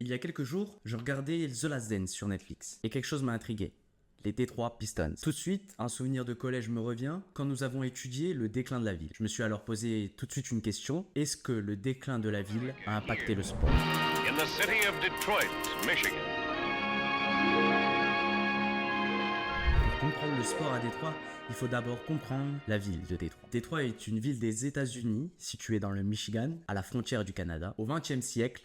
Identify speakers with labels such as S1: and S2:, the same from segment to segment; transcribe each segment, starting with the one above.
S1: Il y a quelques jours, je regardais The Last Dance sur Netflix et quelque chose m'a intrigué. Les Detroit Pistons. Tout de suite, un souvenir de collège me revient quand nous avons étudié le déclin de la ville. Je me suis alors posé tout de suite une question. Est-ce que le déclin de la ville a impacté le sport?
S2: In the city of Detroit, Michigan.
S1: Pour comprendre le sport à Détroit, il faut d'abord comprendre la ville de Détroit. Détroit est une ville des États-Unis, située dans le Michigan, à la frontière du Canada. Au XXe siècle,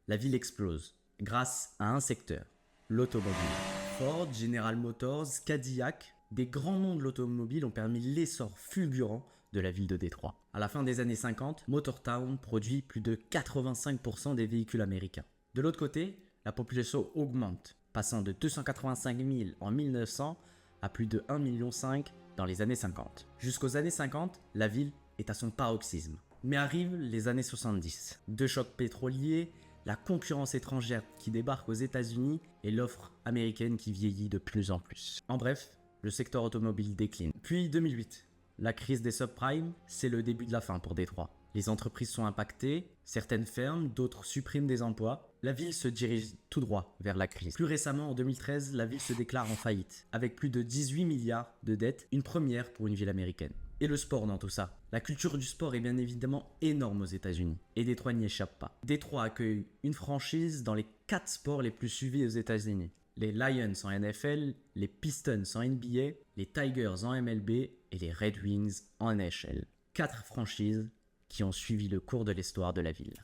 S1: la ville explose grâce à un secteur, l'automobile. Ford, General Motors, Cadillac, des grands noms de l'automobile ont permis l'essor fulgurant de la ville de Détroit. À la fin des années 50, Motortown produit plus de 85% des véhicules américains. De l'autre côté, la population augmente, passant de 285 000 en 1900 à plus de 1,5 million dans les années 50. Jusqu'aux années 50, la ville est à son paroxysme. Mais arrivent les années 70. Deux chocs pétroliers, la concurrence étrangère qui débarque aux États-Unis et l'offre américaine qui vieillit de plus en plus. En bref, le secteur automobile décline. Puis 2008, la crise des subprimes, c'est le début de la fin pour Détroit. Les entreprises sont impactées, certaines ferment, d'autres suppriment des emplois. La ville se dirige tout droit vers la crise. Plus récemment, en 2013, la ville se déclare en faillite, avec plus de 18 milliards de dettes, une première pour une ville américaine. Et le sport dans tout ça. La culture du sport est bien évidemment énorme aux États-Unis. Et Détroit n'y échappe pas. Détroit accueille une franchise dans les 4 sports les plus suivis aux États-Unis. Les Lions en NFL, les Pistons en NBA, les Tigers en MLB et les Red Wings en NHL. 4 franchises qui ont suivi le cours de l'histoire de la ville.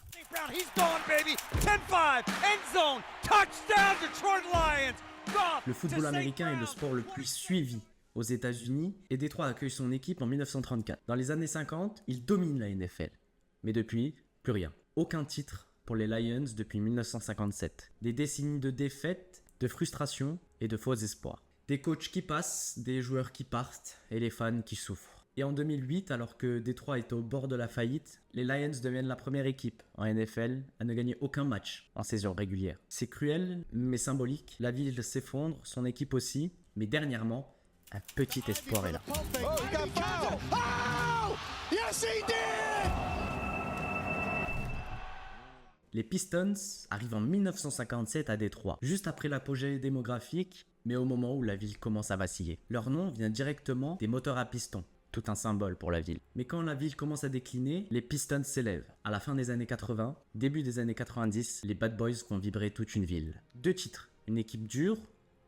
S1: Le football américain est le sport le plus suivi aux États-Unis et Détroit accueille son équipe en 1934. Dans les années 50, il domine la NFL. Mais depuis, plus rien. Aucun titre pour les Lions depuis 1957. Des décennies de défaites, de frustration et de faux espoirs. Des coachs qui passent, des joueurs qui partent et les fans qui souffrent. Et en 2008, alors que Détroit est au bord de la faillite, les Lions deviennent la première équipe en NFL à ne gagner aucun match en saison régulière. C'est cruel, mais symbolique. La ville s'effondre, son équipe aussi, mais dernièrement, un petit espoir est là. Les Pistons arrivent en 1957 à Détroit, juste après l'apogée démographique, mais au moment où la ville commence à vaciller. Leur nom vient directement des moteurs à piston. Tout un symbole pour la ville. Mais quand la ville commence à décliner, les Pistons s'élèvent. À la fin des années 80, début des années 90, les Bad Boys font vibrer toute une ville. 2 titres, une équipe dure,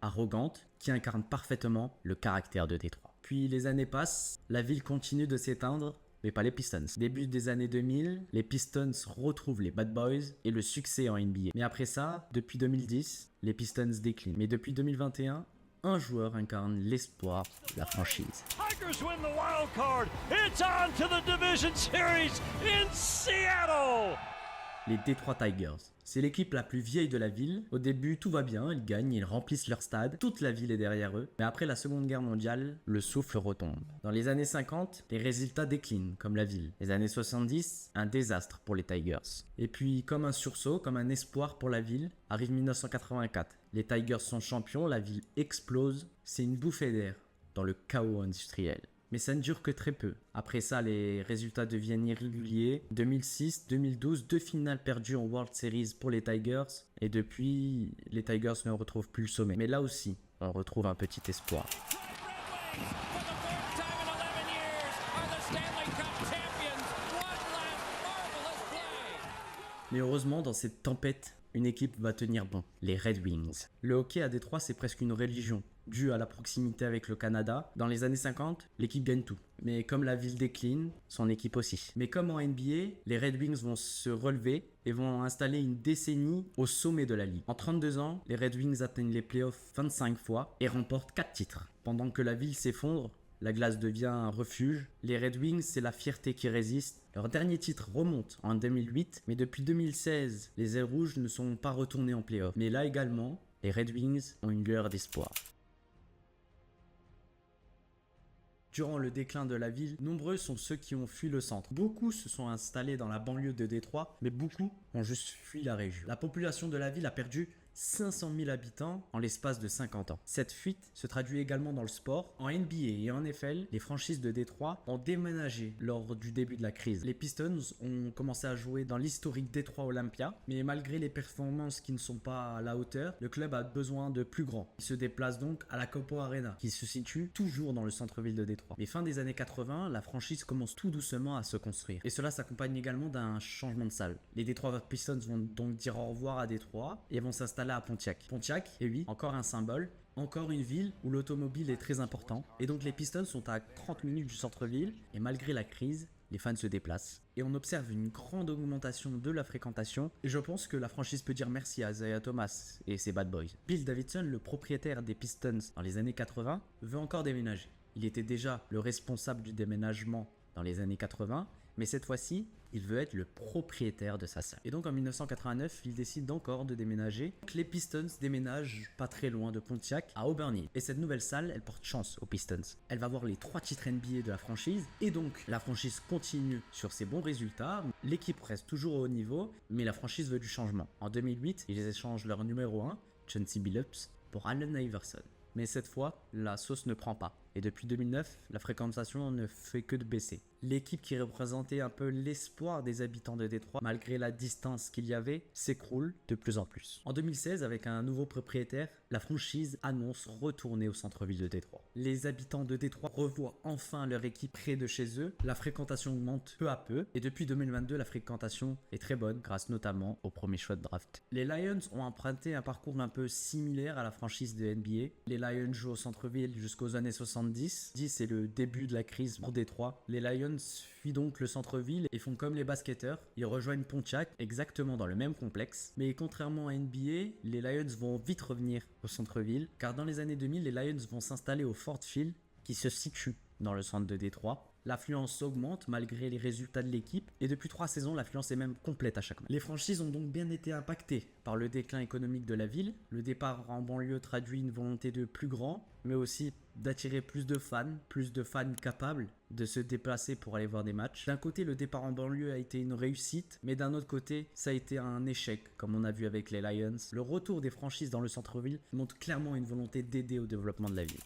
S1: arrogante, qui incarne parfaitement le caractère de Détroit. Puis les années passent, la ville continue de s'éteindre, mais pas les Pistons. Début des années 2000, les Pistons retrouvent les Bad Boys et le succès en NBA. Mais après ça, depuis 2010, les Pistons déclinent. Mais depuis 2021, un joueur incarne l'espoir de la franchise.
S3: Tigers win the wild card. It's on to the division series in Seattle.
S1: Les Detroit Tigers. C'est l'équipe la plus vieille de la ville. Au début, tout va bien, ils gagnent, ils remplissent leur stade. Toute la ville est derrière eux. Mais après la Seconde Guerre mondiale, le souffle retombe. Dans les années 50, les résultats déclinent, comme la ville. Les années 70, un désastre pour les Tigers. Et puis, comme un sursaut, comme un espoir pour la ville, arrive 1984. Les Tigers sont champions, la ville explose. C'est une bouffée d'air dans le chaos industriel. Mais ça ne dure que très peu. Après ça, les résultats deviennent irréguliers. 2006, 2012, 2 finales perdues en World Series pour les Tigers. Et depuis, les Tigers ne retrouvent plus le sommet. Mais là aussi, on retrouve un petit espoir. Mais heureusement, dans cette tempête, une équipe va tenir bon, les Red Wings. Le hockey à Détroit, c'est presque une religion, due à la proximité avec le Canada. Dans les années 50, l'équipe gagne tout. Mais comme la ville décline, son équipe aussi. Mais comme en NBA, les Red Wings vont se relever et vont installer une décennie au sommet de la ligue. En 32 ans, les Red Wings atteignent les playoffs 25 fois et remportent 4 titres. Pendant que la ville s'effondre, la glace devient un refuge. Les Red Wings, c'est la fierté qui résiste. Leur dernier titre remonte en 2008, mais depuis 2016, les ailes rouges ne sont pas retournés en play-off. Mais là également, les Red Wings ont une lueur d'espoir. Durant le déclin de la ville, nombreux sont ceux qui ont fui le centre. Beaucoup se sont installés dans la banlieue de Détroit, mais beaucoup ont juste fui la région. La population de la ville a perdu 500 000 habitants en l'espace de 50 ans. Cette fuite se traduit également dans le sport. En NBA et en NFL, les franchises de Détroit ont déménagé lors du début de la crise. Les Pistons ont commencé à jouer dans l'historique Détroit Olympia, mais malgré les performances qui ne sont pas à la hauteur, le club a besoin de plus grand. Il se déplace donc à la Copo Arena, qui se situe toujours dans le centre-ville de Détroit. Mais fin des années 80, la franchise commence tout doucement à se construire. Et cela s'accompagne également d'un changement de salle. Les Detroit Pistons vont donc dire au revoir à Détroit et vont s'installer à Pontiac. Pontiac, et oui, encore un symbole, encore une ville où l'automobile est très important. Et donc les Pistons sont à 30 minutes du centre-ville et malgré la crise, les fans se déplacent et on observe une grande augmentation de la fréquentation et je pense que la franchise peut dire merci à Isaiah Thomas et ses Bad Boys. Bill Davidson, le propriétaire des Pistons dans les années 80, veut encore déménager. Il était déjà le responsable du déménagement dans les années 80, mais cette fois-ci, il veut être le propriétaire de sa salle. Et donc en 1989, il décide encore de déménager. Donc, les Pistons déménagent pas très loin de Pontiac, à Auburn Hills. Et cette nouvelle salle, elle porte chance aux Pistons. Elle va avoir les 3 titres NBA de la franchise. Et donc la franchise continue sur ses bons résultats. L'équipe reste toujours au haut niveau, mais la franchise veut du changement. En 2008, ils échangent leur numéro 1, Chauncey Billups, pour Allen Iverson. Mais cette fois, la sauce ne prend pas. Et depuis 2009, la fréquentation ne fait que de baisser. L'équipe qui représentait un peu l'espoir des habitants de Détroit, malgré la distance qu'il y avait, s'écroule de plus en plus. En 2016, avec un nouveau propriétaire, la franchise annonce retourner au centre-ville de Détroit. Les habitants de Détroit revoient enfin leur équipe près de chez eux. La fréquentation augmente peu à peu. Et depuis 2022, la fréquentation est très bonne, grâce notamment au premier choix de draft. Les Lions ont emprunté un parcours un peu similaire à la franchise de NBA. Les Lions jouent au centre-ville jusqu'aux années 70. C'est le début de la crise pour Détroit. Les Lions fuient donc le centre-ville et font comme les basketteurs. Ils rejoignent Pontiac, exactement dans le même complexe. Mais contrairement à NBA, les Lions vont vite revenir au centre-ville, car dans les années 2000, les Lions vont s'installer au Ford Field, qui se situe dans le centre de Détroit. L'affluence augmente malgré les résultats de l'équipe et depuis 3 saisons, l'affluence est même complète à chaque match. Les franchises ont donc bien été impactées par le déclin économique de la ville. Le départ en banlieue traduit une volonté de plus grand, mais aussi d'attirer plus de fans capables de se déplacer pour aller voir des matchs. D'un côté, le départ en banlieue a été une réussite, mais d'un autre côté, ça a été un échec, comme on a vu avec les Lions. Le retour des franchises dans le centre-ville montre clairement une volonté d'aider au développement de la ville.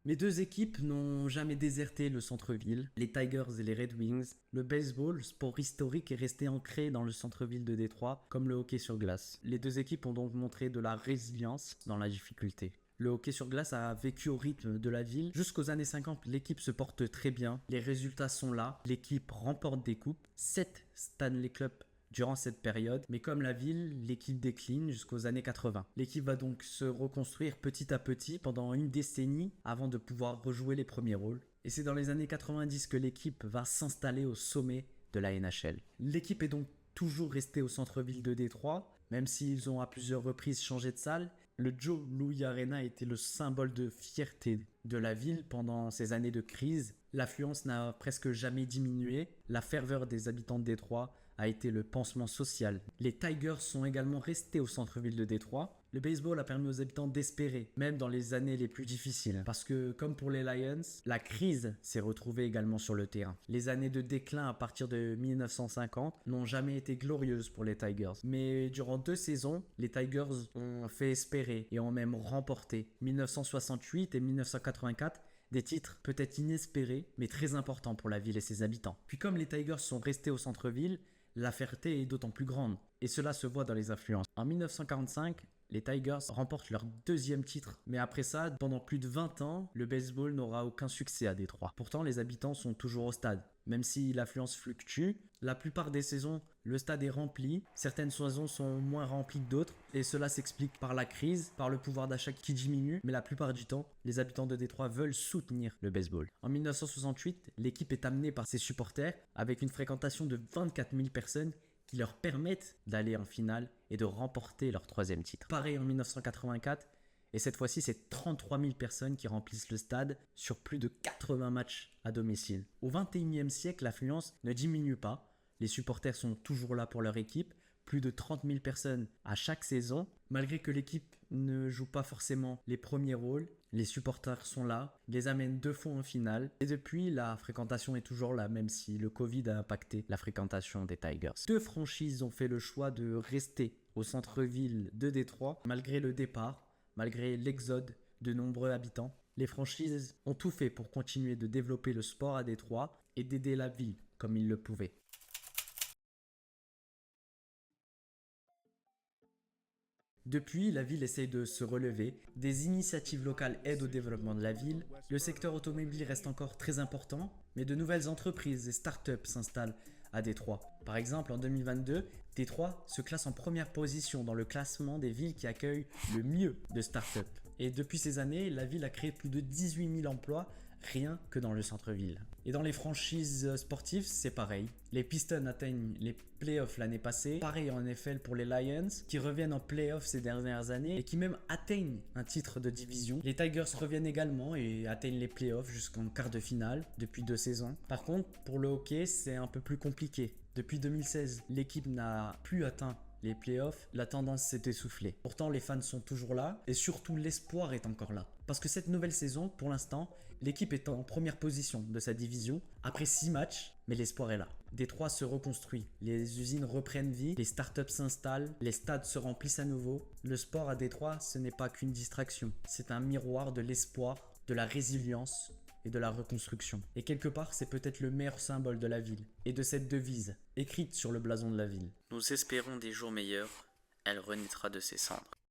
S1: Mais 2 équipes n'ont jamais déserté le centre-ville, les Tigers et les Red Wings. Le baseball, sport historique, est resté ancré dans le centre-ville de Détroit, comme le hockey sur glace. Les 2 équipes ont donc montré de la résilience dans la difficulté. Le hockey sur glace a vécu au rythme de la ville. Jusqu'aux années 50, l'équipe se porte très bien. Les résultats sont là. L'équipe remporte des coupes. 7 Stanley Cup durant cette période, mais comme la ville, l'équipe décline jusqu'aux années 80. L'équipe va donc se reconstruire petit à petit pendant une décennie avant de pouvoir rejouer les premiers rôles. Et c'est dans les années 90 que l'équipe va s'installer au sommet de la NHL. L'équipe est donc toujours restée au centre-ville de Détroit, même s'ils ont à plusieurs reprises changé de salle. Le Joe Louis Arena était le symbole de fierté de la ville pendant ces années de crise. L'affluence n'a presque jamais diminué. La ferveur des habitants de Détroit a été le pansement social. Les Tigers sont également restés au centre-ville de Détroit. Le baseball a permis aux habitants d'espérer, même dans les années les plus difficiles. Parce que, comme pour les Lions, la crise s'est retrouvée également sur le terrain. Les années de déclin à partir de 1950 n'ont jamais été glorieuses pour les Tigers. Mais durant 2 saisons, les Tigers ont fait espérer et ont même remporté 1968 et 1984. Des titres peut-être inespérés, mais très importants pour la ville et ses habitants. Puis comme les Tigers sont restés au centre-ville, la fierté est d'autant plus grande, et cela se voit dans les influences. En 1945, les Tigers remportent leur 2e titre, mais après ça, pendant plus de 20 ans, le baseball n'aura aucun succès à Détroit. Pourtant, les habitants sont toujours au stade. Même si l'affluence fluctue, la plupart des saisons, le stade est rempli. Certaines saisons sont moins remplies que d'autres, et cela s'explique par la crise, par le pouvoir d'achat qui diminue, mais la plupart du temps, les habitants de Détroit veulent soutenir le baseball. En 1968, l'équipe est amenée par ses supporters avec une fréquentation de 24 000 personnes qui leur permettent d'aller en finale et de remporter leur 3e titre. Pareil en 1984, et cette fois-ci, c'est 33 000 personnes qui remplissent le stade sur plus de 80 matchs à domicile. Au XXIe siècle, l'affluence ne diminue pas. Les supporters sont toujours là pour leur équipe. plus de 30 000 personnes à chaque saison. Malgré que l'équipe ne joue pas forcément les premiers rôles, les supporters sont là, ils les amènent 2 fois en finale. Et depuis, la fréquentation est toujours là, même si le Covid a impacté la fréquentation des Tigers. 2 franchises ont fait le choix de rester au centre-ville de Détroit, malgré le départ, malgré l'exode de nombreux habitants. Les franchises ont tout fait pour continuer de développer le sport à Détroit et d'aider la ville comme ils le pouvaient. Depuis, la ville essaye de se relever. Des initiatives locales aident au développement de la ville. Le secteur automobile reste encore très important, mais de nouvelles entreprises et startups s'installent à Détroit. Par exemple, en 2022, Détroit se classe en première position dans le classement des villes qui accueillent le mieux de startups. Et depuis ces années, la ville a créé plus de 18 000 emplois rien que dans le centre-ville. Et dans les franchises sportives, c'est pareil. Les Pistons atteignent les playoffs l'année passée. Pareil en NFL pour les Lions, qui reviennent en playoffs ces dernières années et qui même atteignent un titre de division. Les Tigers reviennent également et atteignent les playoffs jusqu'en quart de finale depuis 2 saisons. Par contre, pour le hockey, c'est un peu plus compliqué. Depuis 2016, l'équipe n'a plus atteint les playoffs, la tendance s'est essoufflée. Pourtant, les fans sont toujours là et surtout l'espoir est encore là. Parce que cette nouvelle saison, pour l'instant, l'équipe est en première position de sa division après 6 matchs, mais l'espoir est là. Détroit se reconstruit, les usines reprennent vie, les startups s'installent, les stades se remplissent à nouveau. Le sport à Détroit, ce n'est pas qu'une distraction, c'est un miroir de l'espoir, de la résilience et de la reconstruction. Et quelque part, c'est peut-être le meilleur symbole de la ville et de cette devise écrite sur le blason de la ville. Nous espérons des jours meilleurs, elle renaîtra de ses cendres.